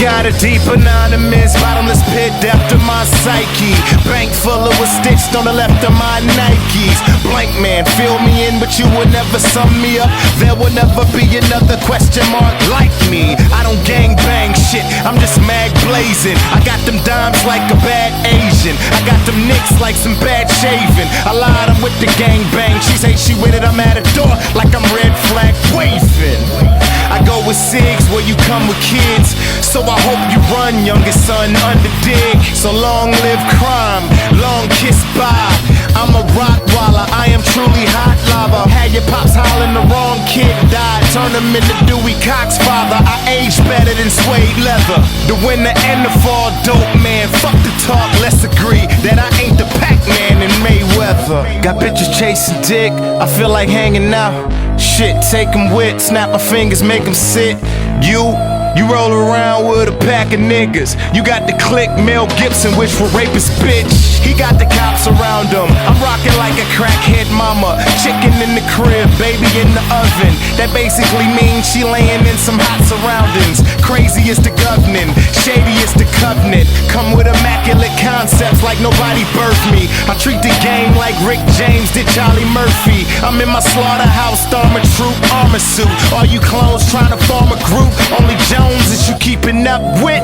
got a deep anonymous bottomless pit depth of my psyche. Bank full of what's stitched on the left of my Nikes. Blank man, fill me in, but you will never sum me up. There will never be another question mark like me. I don't gang bang shit, I'm just mag blazing. I got them dimes like a bad Asian. I got them nicks like some bad shaving. I lied, I'm with the gang bang. She say she with it, I'm at a door like I'm red flag waving. I go with SIGs where you come with kids, so I hope you run, youngest son, under dig. So long live crime, long kiss bye. I'm a Rottweiler, I am truly hot lava. Had your pops hollering, the wrong kid died. Turn him into Dewey Cox father. I age better than suede leather. The winner and the fall dope man. Fuck the talk, let's agree that I ain't the Pac-Man in Mayweather. Got bitches chasing dick, I feel like hanging out. Shit, take 'em with, snap my fingers, make 'em sit. You roll around with a pack of niggas. You got the click, Mel Gibson, wish for rapist bitch. He got the cops around him. I'm rocking like a crackhead mama. Chicken in the crib, baby in the oven. That basically means she laying in some hot surroundings. Crazy is the governing, shady is the covenant. Come with immaculate concepts like nobody birthed me. I treat the game like Rick James did Charlie Murphy. I'm in my slaughterhouse, stormtroop armor suit. All you clones trying to form a group, only Jones is you keeping up with.